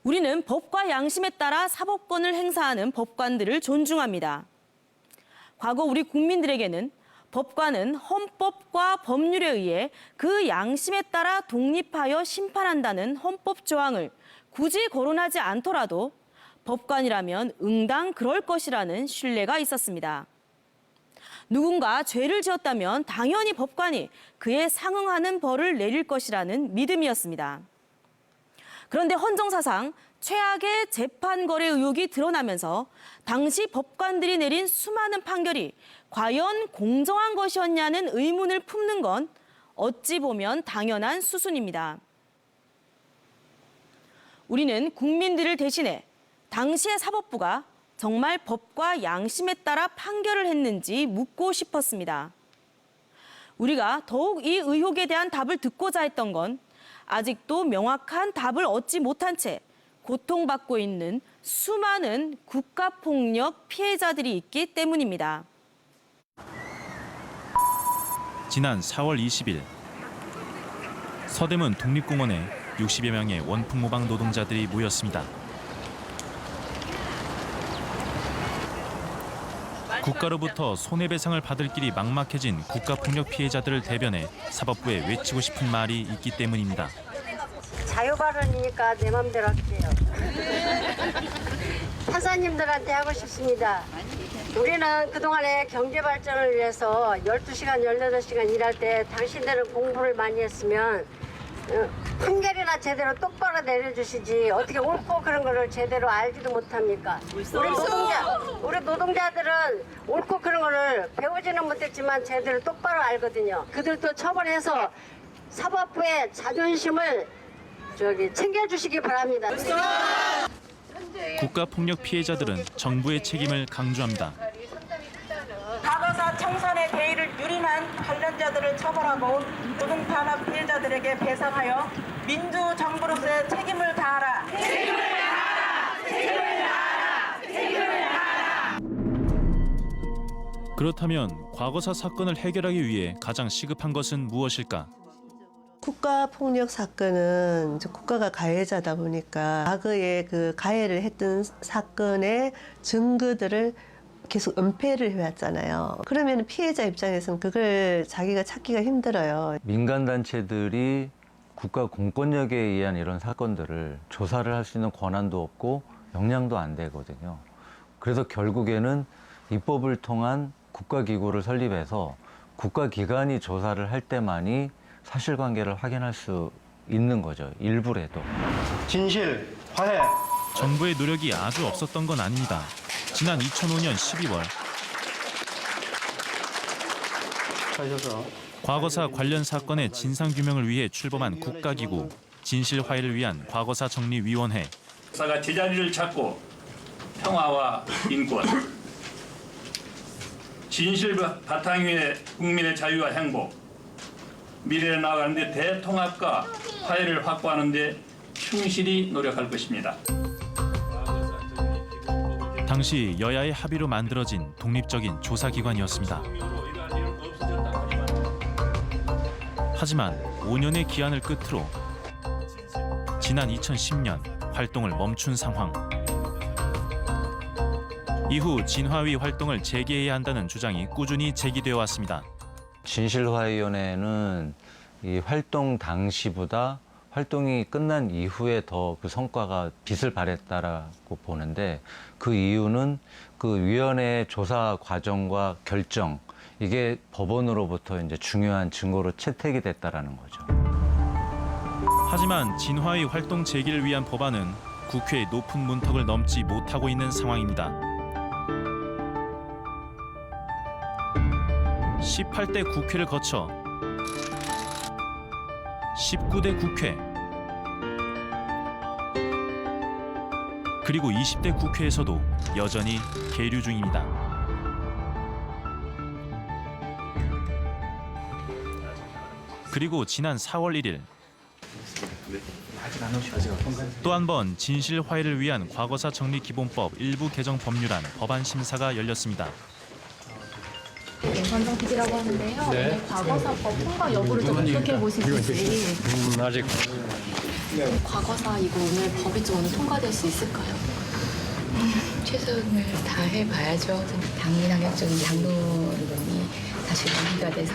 우리는 법과 양심에 따라 사법권을 행사하는 법관들을 존중합니다. 과거 우리 국민들에게는 법관은 헌법과 법률에 의해 그 양심에 따라 독립하여 심판한다는 헌법 조항을 굳이 거론하지 않더라도 법관이라면 응당 그럴 것이라는 신뢰가 있었습니다. 누군가 죄를 지었다면 당연히 법관이 그에 상응하는 벌을 내릴 것이라는 믿음이었습니다. 그런데 헌정사상 최악의 재판 거래 의혹이 드러나면서 당시 법관들이 내린 수많은 판결이 과연 공정한 것이었냐는 의문을 품는 건 어찌 보면 당연한 수순입니다. 우리는 국민들을 대신해 당시의 사법부가 정말 법과 양심에 따라 판결을 했는지 묻고 싶었습니다. 우리가 더욱 이 의혹에 대한 답을 듣고자 했던 건 아직도 명확한 답을 얻지 못한 채 고통받고 있는 수많은 국가폭력 피해자들이 있기 때문입니다. 지난 4월 20일 서대문 독립공원에 60여 명의 원풍모방 노동자들이 모였습니다. 국가로부터 손해배상을 받을 길이 막막해진 국가폭력 피해자들을 대변해 사법부에 외치고 싶은 말이 있기 때문입니다. 자유발언이니까 내 맘대로 할게요. 판사님들한테 하고 싶습니다. 우리는 그동안에 경제발전을 위해서 12시간, 18시간 일할 때 당신들은 공부를 많이 했으면 판결이나 제대로 똑바로 내려주시지 어떻게 옳고 그런 거를 제대로 알지도 못합니까? 우리 노동자들은 옳고 그런 거를 배우지는 못했지만 제대로 똑바로 알거든요. 그들도 처벌해서 사법부의 자존심을 챙겨주시기 바랍니다. 국가폭력 피해자들은 정부의 책임을 강조합니다. 과거사 청산의 대의를 위한 관련자들을 처벌하고 노동 탄압 피해자들에게 배상하여 민주정부로서의 책임을 다하라. 책임을 다하라. 책임을 다하라. 책임을 다하라. 그렇다면 과거사 사건을 해결하기 위해 가장 시급한 것은 무엇일까? 국가폭력 사건은 이제 국가가 가해자다 보니까 과거에 그 가해를 했던 사건의 증거들을 계속 은폐를 해왔잖아요. 그러면 피해자 입장에서는 그걸 자기가 찾기가 힘들어요. 민간단체들이 국가 공권력에 의한 이런 사건들을 조사를 할 수 있는 권한도 없고 역량도 안 되거든요. 그래서 결국에는 입법을 통한 국가기구를 설립해서 국가기관이 조사를 할 때만이 사실관계를 확인할 수 있는 거죠. 일부라도. 진실, 화해. 정부의 노력이 아주 없었던 건 아닙니다. 지난 2005년 12월 과거사 관련 사건의 진상규명을 위해 출범한 국가기구 진실화해를 위한 과거사 정리위원회. 역사가 제자리를 찾고 평화와 인권, 진실 바탕 위에 국민의 자유와 행복, 미래를 나아가는 데 대통합과 화해를 확보하는 데 충실히 노력할 것입니다. 당시 여야의 합의로 만들어진 독립적인 조사기관이었습니다. 하지만 5년의 기한을 끝으로 지난 2010년 활동을 멈춘 상황. 이후 진화위 활동을 재개해야 한다는 주장이 꾸준히 제기되어 왔습니다. 진실화해위원회는 이 활동 당시보다 활동이 끝난 이후에 더 그 성과가 빛을 발했다라고 보는데, 그 이유는 그 위원회의 조사 과정과 결정, 이게 법원으로부터 이제 중요한 증거로 채택이 됐다라는 거죠. 하지만 진화위 활동 재개를 위한 법안은 국회의 높은 문턱을 넘지 못하고 있는 상황입니다. 18대 국회를 거쳐 19대 국회, 그리고 20대 국회에서도 여전히 계류 중입니다. 그리고 지난 4월 1일 또 한 번 진실화해를 위한 과거사 정리기본법 일부 개정 법률안 법안 심사가 열렸습니다. 김선정 PD라고 하는데요. 네. 오늘 과거사법 통과 여부를 좀 어떻게 보시는지. 아직 과거사 이거 오늘 법이 좀 오늘 통과될 수 있을까요? 최선을 다해봐야죠. 당민항역적인 당론이 사실 논의가 돼서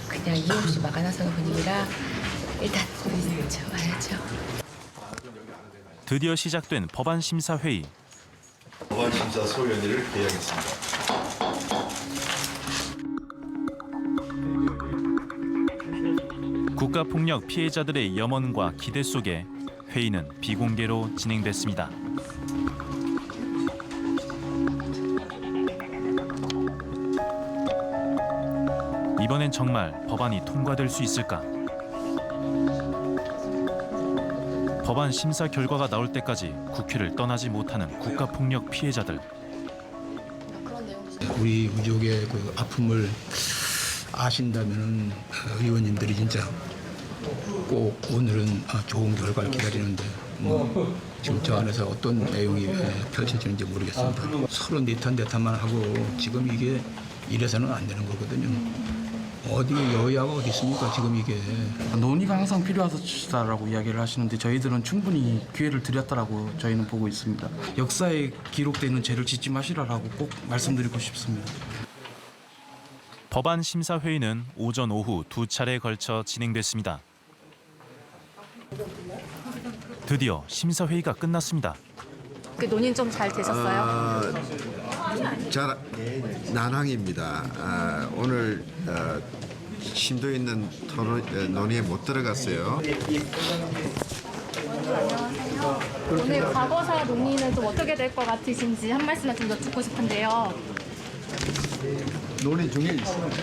그냥 이유 없이 막아나서는 분위기라 일단 부딪혀봐야죠. 드디어 시작된 법안 심사 회의. 법안 심사 소위원회를 개의하겠습니다. 국가폭력 피해자들의 염원과 기대 속에 회의는 비공개로 진행됐습니다. 이번엔 정말 법안이 통과될 수 있을까? 법안 심사 결과가 나올 때까지 국회를 떠나지 못하는 국가폭력 피해자들. 우리 유족의 그 아픔을 아신다면은 의원님들이 진짜 꼭 오늘은 좋은 결과를 기다리는데 지금 저 안에서 어떤 내용이 펼쳐지는지 모르겠습니다. 서로 니탄대탄만 하고 지금 이게 이래서는 안 되는 거거든요. 어디 여야가 어디 있습니까? 지금 이게 논의가 항상 필요하다라고 이야기를 하시는데 저희들은 충분히 기회를 드렸다라고 저희는 보고 있습니다. 역사에 기록되어 있는 죄를 짓지 마시라라고 꼭 말씀드리고 싶습니다. 법안 심사 회의는 오전 오후 두 차례에 걸쳐 진행됐습니다. 드디어 심사 회의가 끝났습니다. 그 논의 좀 잘 되셨어요? 잘 난항입니다. 오늘 심도 있는 논의에 못 들어갔어요. 오늘 과거사 논의는 좀 어떻게 될 것 같으신지 한 말씀만 좀 여쭙고 싶은데요. 논의 중에 있습니다.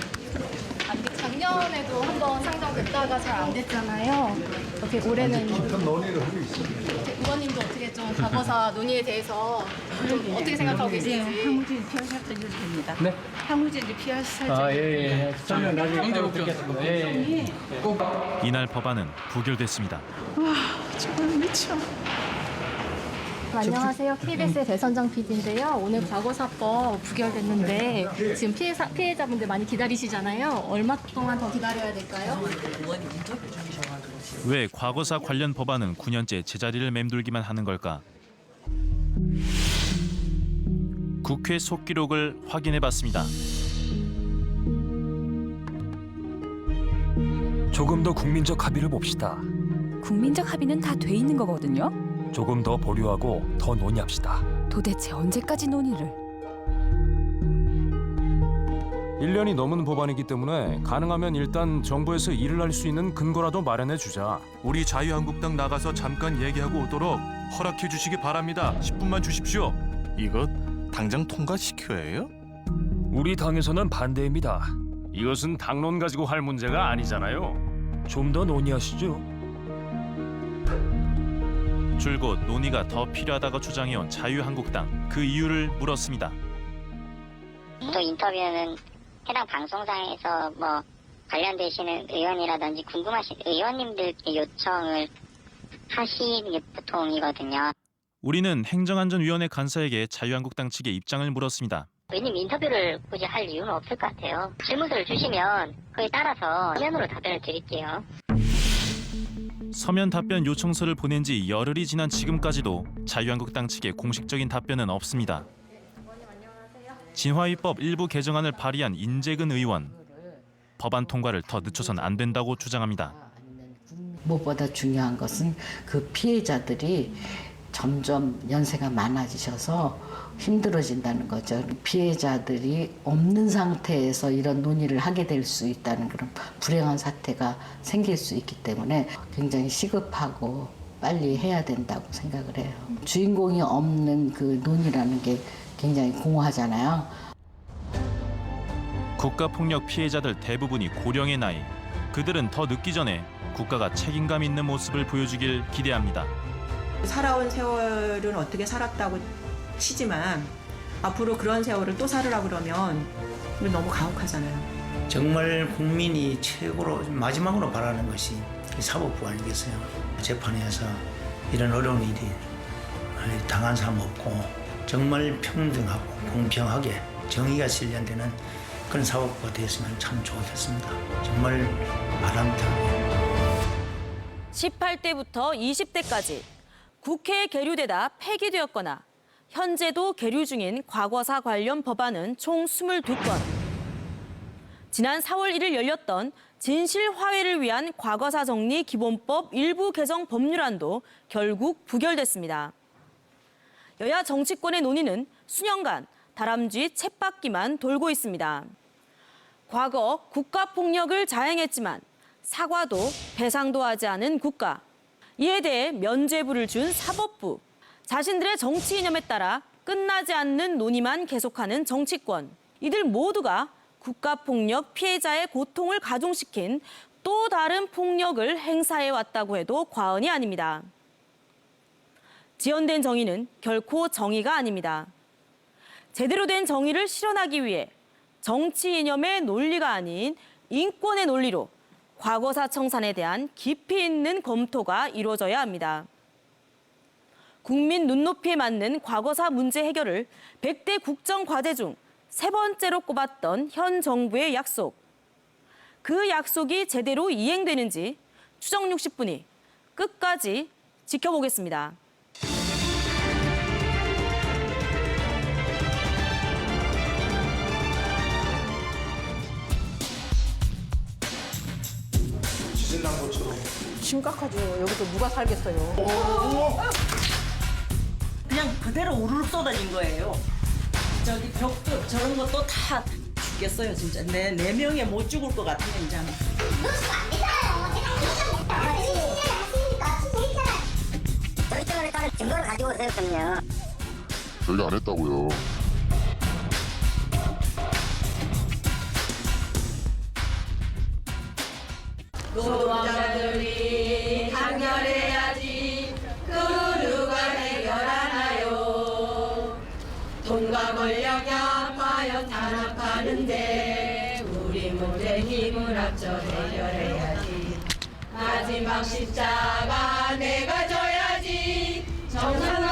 안기창 작년에도 한번 상정됐다가 잘 안 됐잖아요. 어떻게 올해는 논의를 하고 있습니다. 의원님도 어떻게 좀 과거사 논의에 대해서 좀 어떻게 생각하고 계신지. 항우진 피할 살짝 됩니다. 네. 항우진 피할 살짝. 예. 설명 나중에 따로 듣겠습니다. 예. 이날 법안은 부결됐습니다. 와, 정말 미쳐. 안녕하세요. KBS의 배선장 PD인데요. 오늘 과거사법 부결됐는데 지금 피해자분들 많이 기다리시잖아요. 얼마 동안 더 기다려야 될까요? 왜 과거사 관련 법안은 9년째 제자리를 맴돌기만 하는 걸까? 국회 속기록을 확인해봤습니다. 조금 더 국민적 합의를 봅시다. 국민적 합의는 다 돼 있는 거거든요. 조금 더 보류하고 더 논의합시다. 도대체 언제까지 논의를? 1년이 넘은 법안이기 때문에 가능하면 일단 정부에서 일을 할 수 있는 근거라도 마련해 주자. 우리 자유한국당 나가서 잠깐 얘기하고 오도록 허락해 주시기 바랍니다. 10분만 주십시오. 이거 당장 통과시켜야 해요? 우리 당에서는 반대입니다. 이것은 당론 가지고 할 문제가 아니잖아요. 좀 더 논의하시죠. 줄곧 논의가 더 필요하다고 주장해온 자유한국당. 그 이유를 물었습니다. 또 인터뷰는 해당 방송사에서 뭐 관련되시는 의원이라든지 궁금하신 의원님들께 요청을 하시는 게 보통이거든요. 우리는 행정안전위원회 간사에게 자유한국당 측의 입장을 물었습니다. 왜냐면 인터뷰를 굳이 할 이유는 없을 것 같아요. 질문서를 주시면 그에 따라서 서면으로 답변을 드릴게요. 서면 답변 요청서를 보낸 지 열흘이 지난 지금까지도 자유한국당 측의 공식적인 답변은 없습니다. 진화위법 일부 개정안을 발의한 인재근 의원. 법안 통과를 더 늦춰선 안 된다고 주장합니다. 무엇보다 중요한 것은 그 피해자들이 점점 연세가 많아지셔서 힘들어진다는 거죠. 피해자들이 없는 상태에서 이런 논의를 하게 될 수 있다는 그런 불행한 사태가 생길 수 있기 때문에 굉장히 시급하고 빨리 해야 된다고 생각을 해요. 주인공이 없는 그 논의라는 게 굉장히 공허하잖아요. 국가폭력 피해자들 대부분이 고령의 나이. 그들은 더 늦기 전에 국가가 책임감 있는 모습을 보여주길 기대합니다. 살아온 세월은 어떻게 살았다고 치지만 앞으로 그런 세월을 또 살으라고 그러면 너무 가혹하잖아요. 정말 국민이 최고로 마지막으로 바라는 것이 사법부 아니겠어요? 재판에서 이런 어려운 일이 당한 사람 없고 정말 평등하고 공평하게 정의가 실현되는 그런 사법부가 되었으면 참 좋겠습니다. 정말 바랍니다. 18대부터 20대까지 국회에 계류되다 폐기되었거나 현재도 계류 중인 과거사 관련 법안은 총 22건. 지난 4월 1일 열렸던 진실화해를 위한 과거사 정리 기본법 일부 개정 법률안도 결국 부결됐습니다. 여야 정치권의 논의는 수년간 다람쥐 쳇바퀴만 돌고 있습니다. 과거 국가폭력을 자행했지만 사과도 배상도 하지 않은 국가. 이에 대해 면죄부를 준 사법부. 자신들의 정치 이념에 따라 끝나지 않는 논의만 계속하는 정치권. 이들 모두가 국가폭력 피해자의 고통을 가중시킨 또 다른 폭력을 행사해왔다고 해도 과언이 아닙니다. 지연된 정의는 결코 정의가 아닙니다. 제대로 된 정의를 실현하기 위해 정치 이념의 논리가 아닌 인권의 논리로 과거사 청산에 대한 깊이 있는 검토가 이루어져야 합니다. 국민 눈높이에 맞는 과거사 문제 해결을 100대 국정과제 중 3번째로 꼽았던 현 정부의 약속. 그 약속이 제대로 이행되는지 추정 60분이 끝까지 지켜보겠습니다. 심각하죠. 여기도 누가 살겠어요. 그냥 그대로 우르르 쏟아진 거예요. 저기 벽도 저런 것도 다 죽겠어요 진짜. 네 명에 못 죽을 것 같아요 이제는. 결정을 따른 증거를 가지고 있었거든요. 저희가 안 했다고요. 자들이 단결해야지 그 누가 해결하나요. 돈과 권력이 아파요 탄압하는데 우리 문제 힘을 합쳐 해결해야지. 마지막 십자가 내가 져야지. 정상